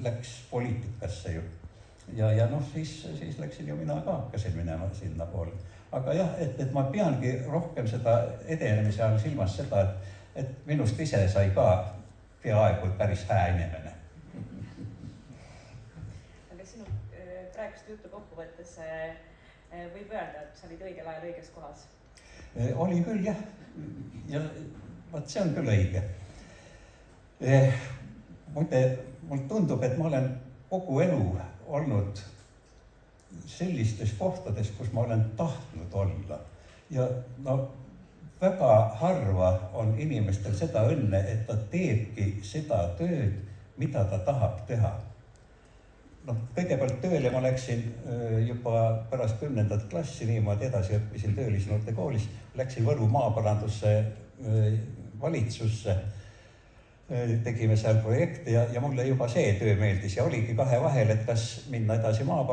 läks poliitikasse ju. Ja noh, siis läksin ju mina ka, hakkasin minema sinna poole. Aga jah, et ma peangi rohkem seda edenemise all silmas seda, et minust ise sai ka peaaegu päris hää inimene. Aga sinu praegust juttu kokkuvõttes võib öelda, et sa olid õigel ajal õiges kohas? Oli küll jah, ja vaat see on küll õige. Mul tundub, et ma olen kogu elu olnud sellistes kohtades, kus ma olen tahtnud olla. Ja no väga harva on inimestel seda õnne, et ta teebki seda tööd, mida ta tahab teha. No, kõigepealt tööle ma läksin juba pärast 10. klassi, niimoodi edasi õppisin töölisnoorte koolis, läksin Võru maaparandusse valitsusse, tegime seal projekte ja mulle juba see töö meeldis ja oligi kahe vahel, et kas minna edasi maaparandusse